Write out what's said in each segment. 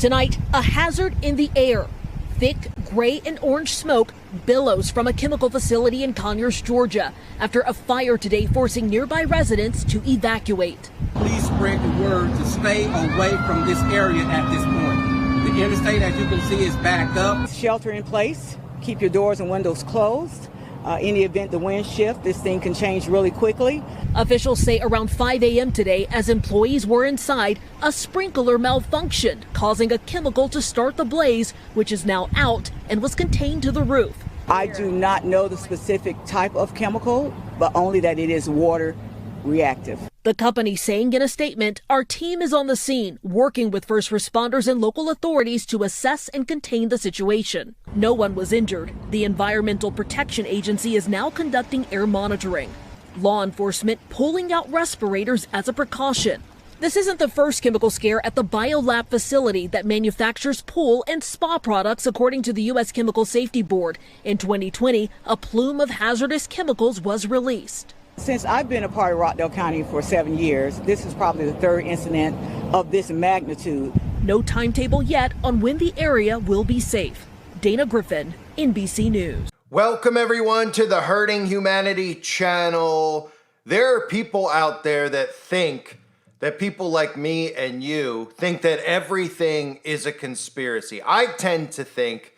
Tonight, a hazard in the air. Thick gray and orange smoke billows from a chemical facility in Conyers, Georgia, after a fire today forcing nearby residents to evacuate. Please spread the word to stay away from this area at this point. The interstate, as you can see, is backed up. Shelter in place, keep your doors and windows closed. In the event the wind shift, this thing can change really quickly. Officials say around 5 a.m. today, as employees were inside, a sprinkler malfunctioned, causing a chemical to start the blaze, which is now out and was contained to the roof. I do not know the specific type of chemical, but only that it is water reactive. The company saying in a statement, our team is on the scene, working with first responders and local authorities to assess and contain the situation. No one was injured. The Environmental Protection Agency is now conducting air monitoring. Law enforcement pulling out respirators as a precaution. This isn't the first chemical scare at the biolab facility that manufactures pool and spa products, according to the U.S. Chemical Safety Board. In 2020, a plume of hazardous chemicals was released. Since I've been a part of Rockdale County for 7 years, this is probably the third incident of this magnitude. No timetable yet on when the area will be safe. Dana Griffin, NBC News. Welcome everyone to the Hurting Humanity channel. There are people out there that think that people like me and you think that everything is a conspiracy. I tend to think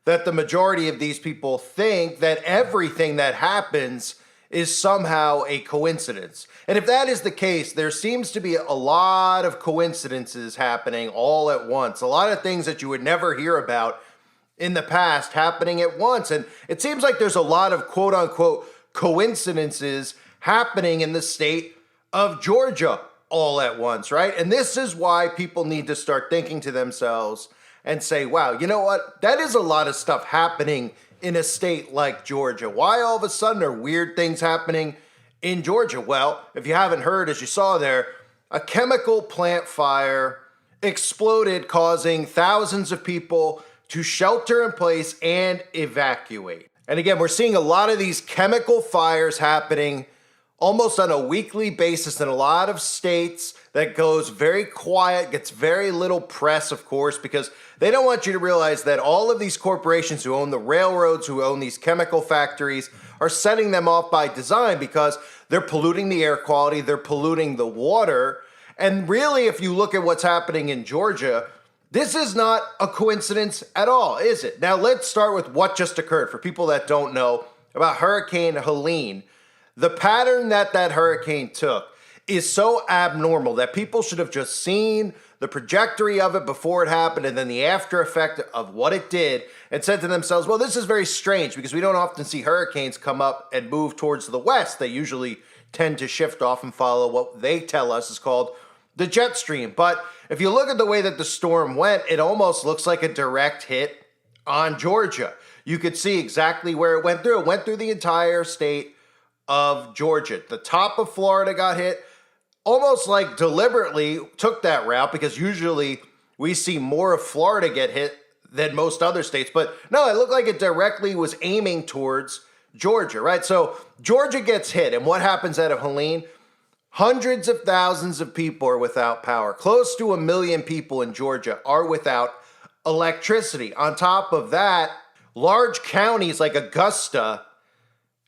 that the majority of these people think that everything that happens is somehow a coincidence. And if that is the case, there seems to be a lot of coincidences happening all at once. A lot of things that you would never hear about in the past happening at once. And it seems like there's a lot of quote unquote coincidences happening in the state of Georgia all at once, right? And this is why people need to start thinking to themselves and say, wow, you know what? That is a lot of stuff happening in a state like Georgia. Why all of a sudden are weird things happening in Georgia? Well, if you haven't heard, as you saw there, a chemical plant fire exploded, causing thousands of people to shelter in place and evacuate. And again, we're seeing a lot of these chemical fires happening almost on a weekly basis in a lot of states. That goes very quiet, gets very little press, of course, because they don't want you to realize that all of these corporations who own the railroads, who own these chemical factories, are setting them off by design because they're polluting the air quality, they're polluting the water. And really, if you look at what's happening in Georgia, this is not a coincidence at all, is it? Now, let's start with what just occurred. For people that don't know about Hurricane Helene, the pattern that hurricane took is so abnormal that people should have just seen the trajectory of it before it happened and then the after effect of what it did and said to themselves, well, this is very strange because we don't often see hurricanes come up and move towards the west. They usually tend to shift off and follow what they tell us is called the jet stream. But if you look at the way that the storm went, it almost looks like a direct hit on Georgia. You could see exactly where it went through. It went through the entire state of Georgia. The top of Florida got hit, almost like deliberately took that route because usually we see more of Florida get hit than most other states. But no, it looked like it directly was aiming towards Georgia, right? So Georgia gets hit, and what happens out of Helene? Hundreds of thousands of people are without power. Close to 1 million people in Georgia are without electricity. On top of that, large counties like Augusta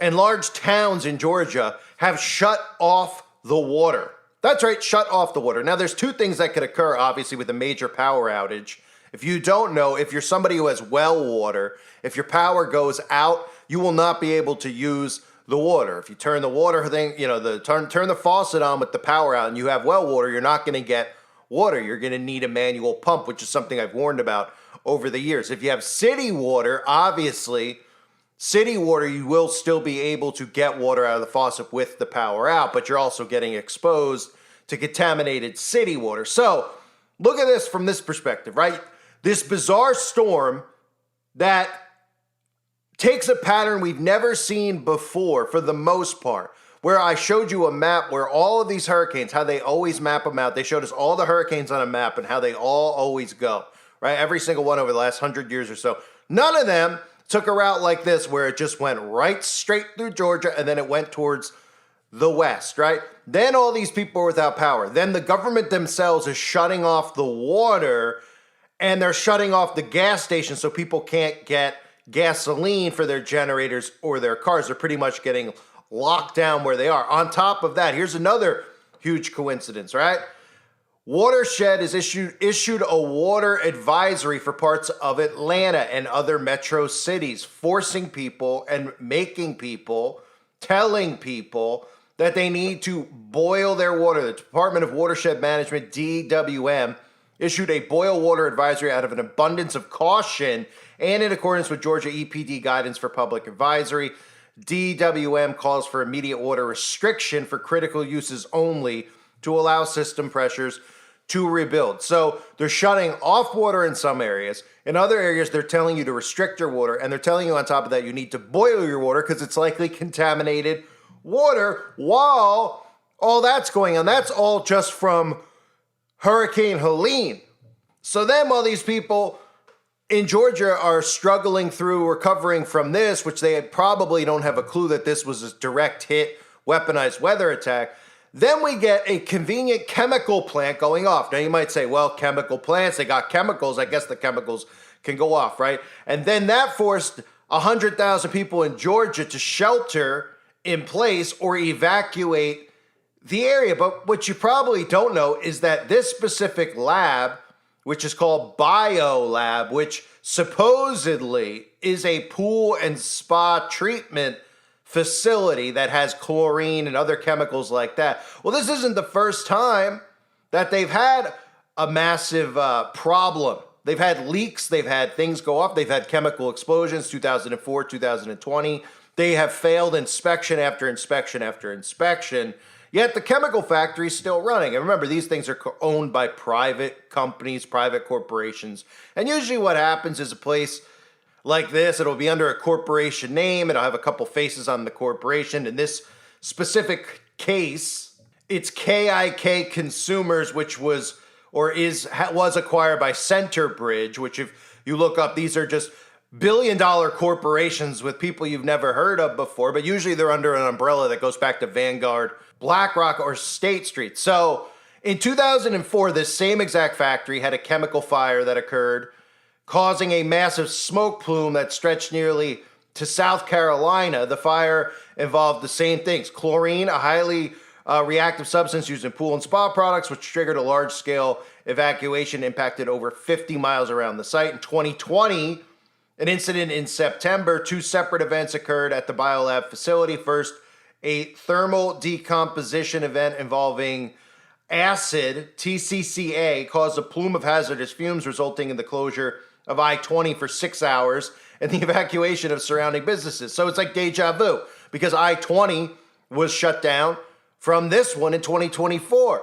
and large towns in Georgia have shut off the water. That's right, shut off the water. Now, there's two things that could occur, obviously, with a major power outage. If you don't know, if you're somebody who has well water, if your power goes out, you will not be able to use the water. If you turn the water thing, turn the faucet on with the power out and you have well water, you're not going to get water. You're going to need a manual pump, which is something I've warned about over the years. If you have city water, obviously, city water, you will still be able to get water out of the faucet with the power out, but you're also getting exposed to contaminated city water. So look at this from this perspective, right? This bizarre storm that takes a pattern we've never seen before for the most part, where I showed you a map where all of these hurricanes, how they always map them out. They showed us all the hurricanes on a map and how they all always go, right? Every single one over the last 100 years or so. None of them took a route like this where it just went right straight through Georgia and then it went towards the west, right? Then all these people are without power. Then the government themselves is shutting off the water and they're shutting off the gas stations so people can't get gasoline for their generators or their cars. They're pretty much getting locked down where they are. On top of that, here's another huge coincidence, right? Watershed has issued a water advisory for parts of Atlanta and other metro cities, forcing people and making people, telling people that they need to boil their water. The Department of Watershed Management, DWM, issued a boil water advisory out of an abundance of caution and in accordance with Georgia EPD guidance for public advisory. DWM calls for immediate water restriction for critical uses only to allow system pressures to rebuild. So they're shutting off water in some areas. In other areas, they're telling you to restrict your water, and they're telling you on top of that you need to boil your water because it's likely contaminated water while all that's going on. That's all just from Hurricane Helene. So then while these people in Georgia are struggling through recovering from this, which they probably don't have a clue that this was a direct hit, weaponized weather attack, then we get a convenient chemical plant going off. Now you might say, well, chemical plants, they got chemicals. I guess the chemicals can go off, right? And then that forced 100,000 people in Georgia to shelter in place or evacuate the area. But what you probably don't know is that this specific lab, which is called BioLab, which supposedly is a pool and spa treatment facility that has chlorine and other chemicals like that. Well, this isn't the first time that they've had a massive problem. They've had leaks, they've had things go off, they've had chemical explosions, 2004, 2020. They have failed inspection after inspection after inspection, yet the chemical factory is still running. And remember, these things are owned by private companies, private corporations. And usually what happens is a place like this, it'll be under a corporation name. It'll have a couple faces on the corporation. In this specific case, it's KIK Consumers, which was acquired by Centerbridge, which if you look up, these are just billion-dollar corporations with people you've never heard of before, but usually they're under an umbrella that goes back to Vanguard, BlackRock, or State Street. So in 2004, this same exact factory had a chemical fire that occurred, causing a massive smoke plume that stretched nearly to South Carolina. The fire involved the same things: chlorine, a highly reactive substance used in pool and spa products, which triggered a large-scale evacuation, impacted over 50 miles around the site. In 2020, an incident in September, two separate events occurred at the BioLab facility. First, a thermal decomposition event involving acid, TCCA, caused a plume of hazardous fumes, resulting in the closure of I-20 for 6 hours and the evacuation of surrounding businesses. So it's like deja vu, because I-20 was shut down from this one in 2024,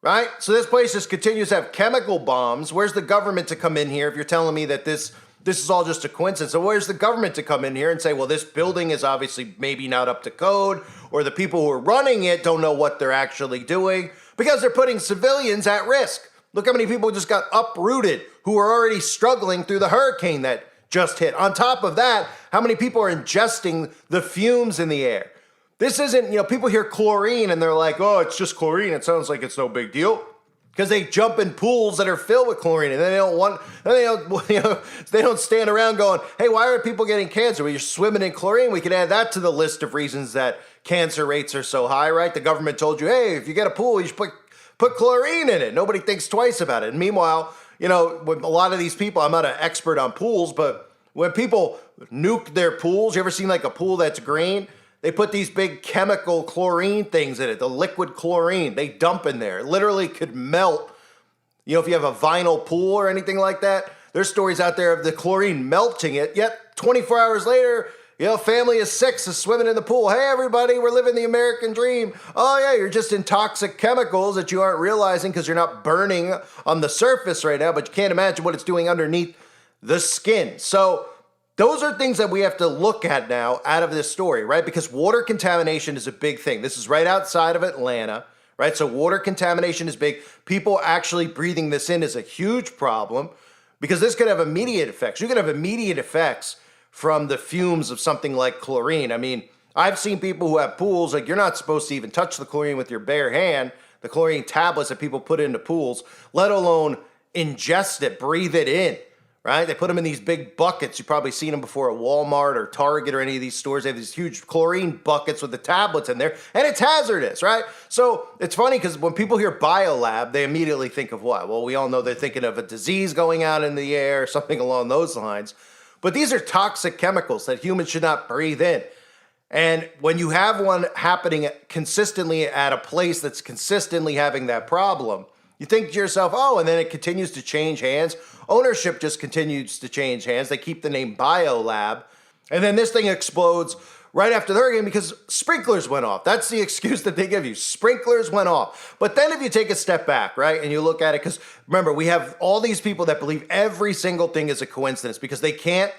right? So this place just continues to have chemical bombs. Where's the government to come in here if you're telling me that this is all just a coincidence? So where's the government to come in here and say, well, this building is obviously maybe not up to code, or the people who are running it don't know what they're actually doing, because they're putting civilians at risk. Look how many people just got uprooted who are already struggling through the hurricane that just hit. On top of that, how many people are ingesting the fumes in the air? This isn't, people hear chlorine and they're like, oh, it's just chlorine. It sounds like it's no big deal. Because they jump in pools that are filled with chlorine, and they don't stand around going, hey, why are people getting cancer? Well, you're swimming in chlorine. We can add that to the list of reasons that cancer rates are so high, right? The government told you, hey, if you get a pool, you should put chlorine in it. Nobody thinks twice about it. And meanwhile, with a lot of these people, I'm not an expert on pools, but when people nuke their pools, you ever seen like a pool that's green? They put these big chemical chlorine things in it, the liquid chlorine. They dump in there. It literally could melt. If you have a vinyl pool or anything like that, there's stories out there of the chlorine melting it. Yet 24 hours later, family of 6 is swimming in the pool. Hey, everybody, we're living the American dream. Oh, yeah, you're just in toxic chemicals that you aren't realizing because you're not burning on the surface right now, but you can't imagine what it's doing underneath the skin. So those are things that we have to look at now out of this story, right? Because water contamination is a big thing. This is right outside of Atlanta, right? So water contamination is big. People actually breathing this in is a huge problem because this could have immediate effects. You could have immediate effects from the fumes of something like chlorine. I mean, I've seen people who have pools, like you're not supposed to even touch the chlorine with your bare hand, the chlorine tablets that people put into pools, let alone ingest it, breathe it in, right? They put them in these big buckets. You've probably seen them before at Walmart or Target or any of these stores. They have these huge chlorine buckets with the tablets in there, and it's hazardous, right? So it's funny because when people hear biolab, they immediately think of what? Well, we all know they're thinking of a disease going out in the air, something along those lines. But these are toxic chemicals that humans should not breathe in. And when you have one happening consistently at a place that's consistently having that problem, you think to yourself, oh, and then it continues to change hands. Ownership just continues to change hands. They keep the name Biolab. And then this thing explodes right after the hurricane because sprinklers went off. That's the excuse that they give you. Sprinklers went off. But then if you take a step back, right, and you look at it, because remember, we have all these people that believe every single thing is a coincidence because they can't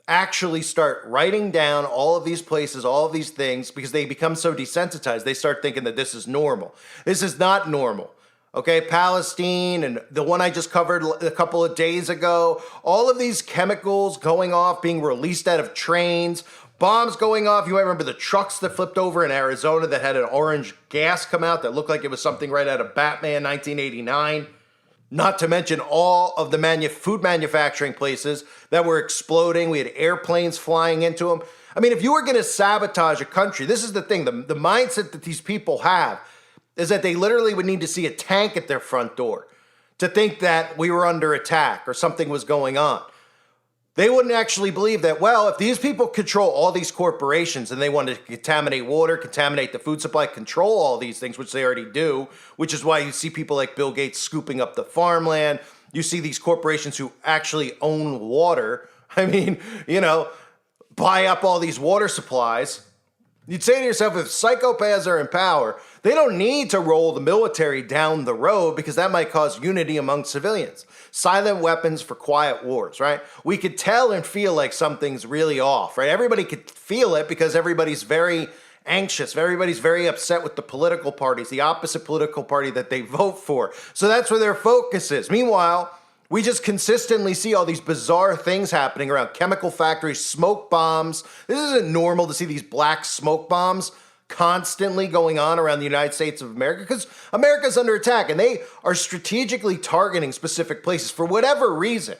actually start writing down all of these places, all of these things, because they become so desensitized. They start thinking that this is normal. This is not normal. Okay, Palestine and the one I just covered a couple of days ago, all of these chemicals going off, being released out of trains, bombs going off. You might remember the trucks that flipped over in Arizona that had an orange gas come out that looked like it was something right out of Batman 1989. Not to mention all of the food manufacturing places that were exploding. We had airplanes flying into them. I mean, if you were going to sabotage a country, this is the thing, the mindset that these people have is that they literally would need to see a tank at their front door to think that we were under attack or something was going on. They wouldn't actually believe that, well, if these people control all these corporations and they want to contaminate water, contaminate the food supply, control all these things, which they already do, which is why you see people like Bill Gates scooping up the farmland. You see these corporations who actually own water. I mean, buy up all these water supplies. You'd say to yourself, if psychopaths are in power, they don't need to roll the military down the road because that might cause unity among civilians. Silent weapons for quiet wars, right? We could tell and feel like something's really off, right? Everybody could feel it because everybody's very anxious. Everybody's very upset with the political parties, the opposite political party that they vote for. So that's where their focus is. Meanwhile, we just consistently see all these bizarre things happening around chemical factories, smoke bombs. This isn't normal to see these black smoke bombs constantly going on around the United States of America because America's under attack and they are strategically targeting specific places for whatever reason,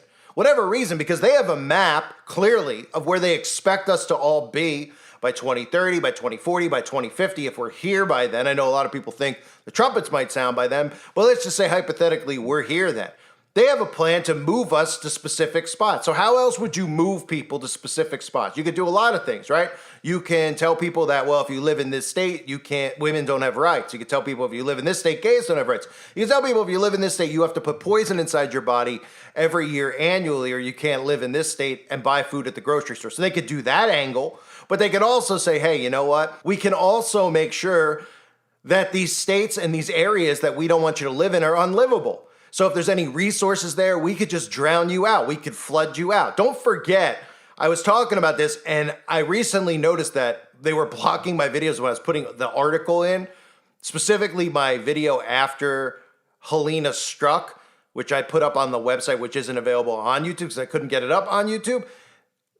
because they have a map clearly of where they expect us to all be by 2030, by 2040, by 2050, if we're here by then. I know a lot of people think the trumpets might sound by then, but let's just say hypothetically we're here then. They have a plan to move us to specific spots. So how else would you move people to specific spots? You could do a lot of things, right? You can tell people that, well, if you live in this state, women don't have rights. You can tell people if you live in this state, gays don't have rights. You can tell people if you live in this state, you have to put poison inside your body every year annually, or you can't live in this state and buy food at the grocery store. So they could do that angle, but they could also say, hey, you know what? We can also make sure that these states and these areas that we don't want you to live in are unlivable. So if there's any resources there, we could just drown you out. We could flood you out. Don't forget, I was talking about this and I recently noticed that they were blocking my videos when I was putting the article in, specifically my video after Helena struck, which I put up on the website, which isn't available on YouTube because I couldn't get it up on YouTube.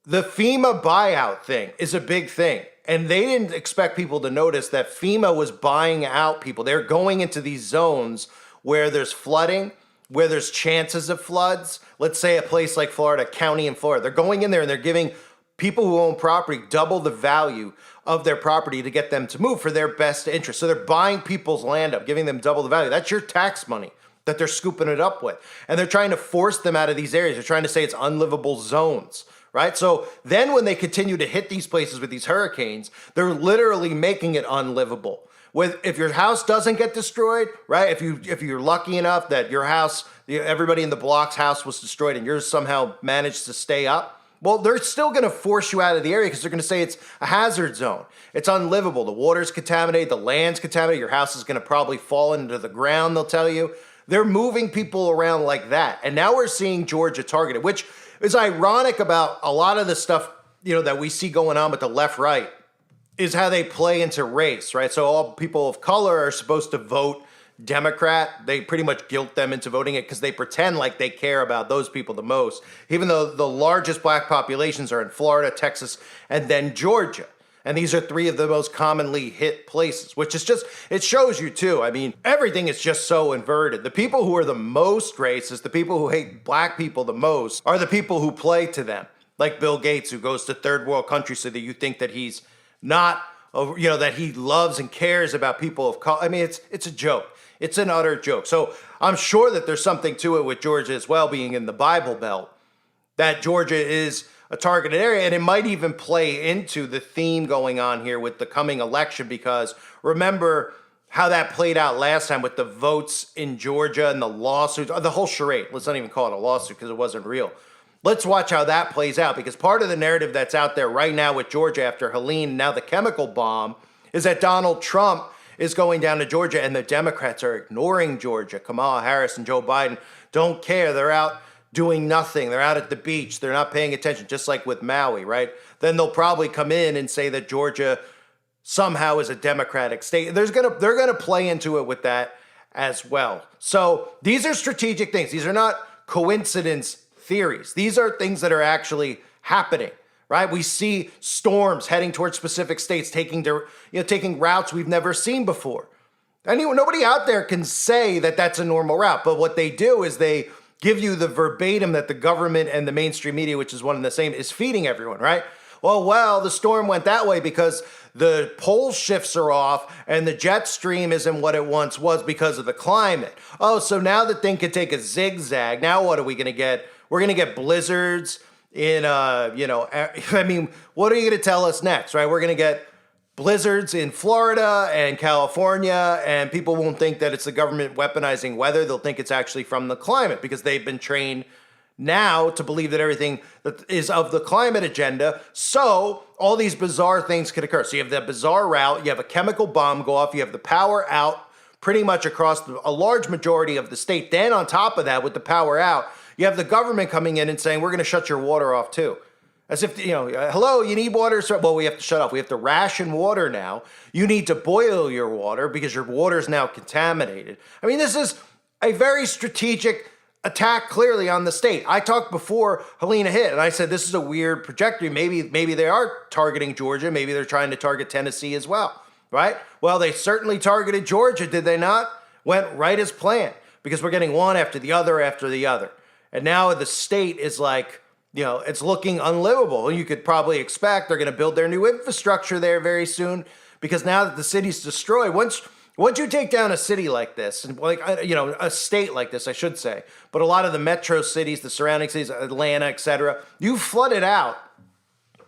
The FEMA buyout thing is a big thing. And they didn't expect people to notice that FEMA was buying out people. They're going into these zones where there's flooding, where there's chances of floods. Let's say a place like Florida, county in Florida. They're going in there and they're giving people who own property double the value of their property to get them to move for their best interest. So they're buying people's land up, giving them double the value. That's your tax money that they're scooping it up with. And they're trying to force them out of these areas. They're trying to say it's unlivable zones, right? So then when they continue to hit these places with these hurricanes, they're literally making it unlivable. If your house doesn't get destroyed, right? If you're lucky enough that your house, everybody in the block's house was destroyed and yours somehow managed to stay up, well, they're still going to force you out of the area because they're going to say it's a hazard zone. It's unlivable. The water's contaminated. The land's contaminated. Your house is going to probably fall into the ground, they'll tell you. They're moving people around like that. And now we're seeing Georgia targeted, which is ironic about a lot of the stuff, that we see going on with the left-right. Is how they play into race, right? So all people of color are supposed to vote Democrat. They pretty much guilt them into voting it because they pretend like they care about those people the most, even though the largest black populations are in Florida, Texas, and then Georgia. And these are three of the most commonly hit places, which is just, it shows you too. I mean, everything is just so inverted. The people who are the most racist, the people who hate black people the most, are the people who play to them. Like Bill Gates, who goes to third world countries so that you think that he's not, that he loves and cares about people of color. I mean, it's a joke. It's an utter joke. So I'm sure that there's something to it with Georgia as well, being in the Bible Belt, that Georgia is a targeted area, and it might even play into the theme going on here with the coming election, because remember how that played out last time with the votes in Georgia and the lawsuits, or the whole charade. Let's not even call it a lawsuit because it wasn't real. Let's watch how that plays out, because part of the narrative that's out there right now with Georgia after Helene, now the chemical bomb, is that Donald Trump is going down to Georgia and the Democrats are ignoring Georgia. Kamala Harris and Joe Biden don't care. They're out doing nothing. They're out at the beach. They're not paying attention, just like with Maui, right? Then they'll probably come in and say that Georgia somehow is a Democratic state. They're gonna play into it with that as well. So these are strategic things. These are not coincidence theories. These are things that are actually happening, right? We see storms heading towards specific states, taking routes we've never seen before. Nobody out there can say that that's a normal route, but what they do is they give you the verbatim that the government and the mainstream media, which is one and the same, is feeding everyone, right? Well, the storm went that way because the pole shifts are off and the jet stream isn't what it once was because of the climate. Oh, so now the thing could take a zigzag. Now what are we going to get? We're going to get blizzards in, what are you going to tell us next, right? We're going to get blizzards in Florida and California, and people won't think that it's the government weaponizing weather. They'll think it's actually from the climate, because they've been trained now to believe that everything that is of the climate agenda. So all these bizarre things could occur. So you have that bizarre route, you have a chemical bomb go off, you have the power out pretty much across a large majority of the state. Then on top of that, with the power out, you have the government coming in and saying, we're going to shut your water off too. As if, hello, you need water? Well, we have to shut off. We have to ration water now. You need to boil your water because your water is now contaminated. I mean, this is a very strategic attack clearly on the state. I talked before Helena hit, and I said this is a weird trajectory. Maybe they are targeting Georgia. Maybe they're trying to target Tennessee as well, right? Well, they certainly targeted Georgia, did they not? Went right as planned, because we're getting one after the other after the other. And now the state is like, it's looking unlivable. You could probably expect they're going to build their new infrastructure there very soon, because now that the city's destroyed, once you take down a city like this, and a state like this, I should say, but a lot of the metro cities, the surrounding cities, Atlanta, etc., you flood it out.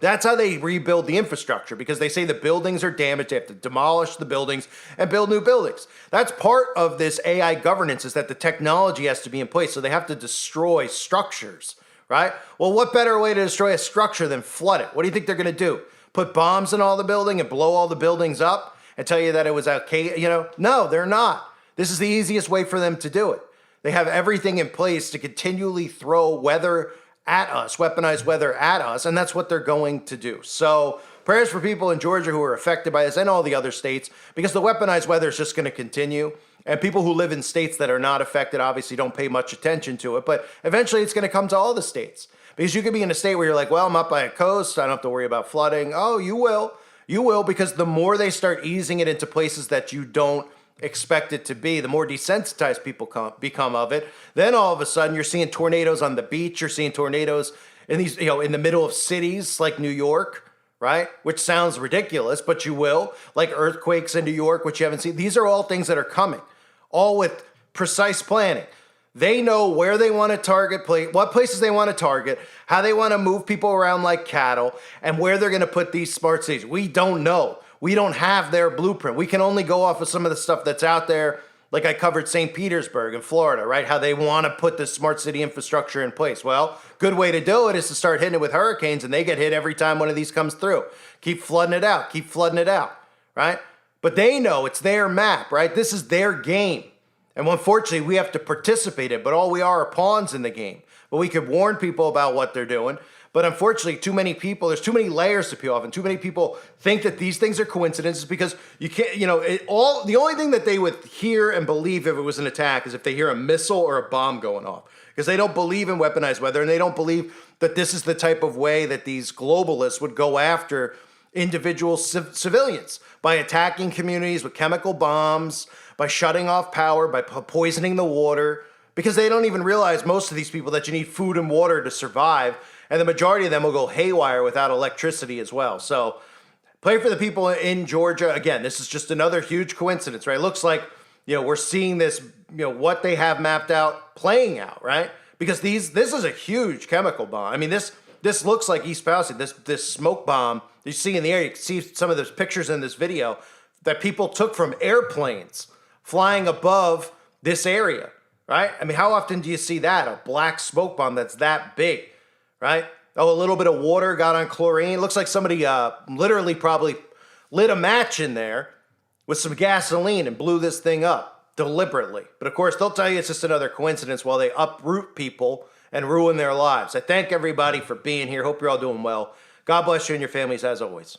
That's how they rebuild the infrastructure, because they say the buildings are damaged. They have to demolish the buildings and build new buildings. That's part of this AI governance, is that the technology has to be in place. So they have to destroy structures, right? Well, what better way to destroy a structure than flood it? What do you think they're going to do? Put bombs in all the building and blow all the buildings up and tell you that it was okay? No, they're not. This is the easiest way for them to do it. They have everything in place to continually throw weather at us, weaponize weather at us, and that's what they're going to do. So prayers for people in Georgia who are affected by this, and all the other states, because the weaponized weather is just going to continue. And people who live in states that are not affected obviously don't pay much attention to it, but eventually it's going to come to all the states. Because you could be in a state where you're like, well, I'm up by a coast, I don't have to worry about flooding. Oh, you will. You will, because the more they start easing it into places that you don't expect it to be, the more desensitized people become of it. Then all of a sudden you're seeing tornadoes on the beach, you're seeing tornadoes in these, in the middle of cities like New York, right? Which sounds ridiculous, but you will. Like earthquakes in New York, which you haven't seen. These are all things that are coming, all with precise planning. They know where they want to target, what places they want to target, how they want to move people around like cattle, and where they're going to put these smart cities. We don't know. We don't have their blueprint. We can only go off of some of the stuff that's out there. Like I covered St. Petersburg in Florida, right? How they want to put this smart city infrastructure in place. Well, good way to do it is to start hitting it with hurricanes, and they get hit every time one of these comes through. Keep flooding it out, right? But they know it's their map, right? This is their game. And unfortunately, we have to participate in it, but all we are pawns in the game. But we could warn people about what they're doing. But unfortunately, too many people, there's too many layers to peel off, and too many people think that these things are coincidences, because you can't, the only thing that they would hear and believe if it was an attack is if they hear a missile or a bomb going off, because they don't believe in weaponized weather, and they don't believe that this is the type of way that these globalists would go after individual civilians by attacking communities with chemical bombs, by shutting off power, by poisoning the water, because they don't even realize, most of these people, that you need food and water to survive, and the majority of them will go haywire without electricity as well. So pray for the people in Georgia. Again, this is just another huge coincidence, right? It looks like, we're seeing this, what they have mapped out playing out, right? Because this is a huge chemical bomb. I mean, this looks like East Palestine, this smoke bomb you see in the air. You can see some of those pictures in this video that people took from airplanes flying above this area, right? I mean, how often do you see that? A black smoke bomb that's that big, right? Oh, a little bit of water got on chlorine. It looks like somebody literally probably lit a match in there with some gasoline and blew this thing up deliberately. But of course, they'll tell you it's just another coincidence while they uproot people and ruin their lives. I thank everybody for being here. Hope you're all doing well. God bless you and your families as always.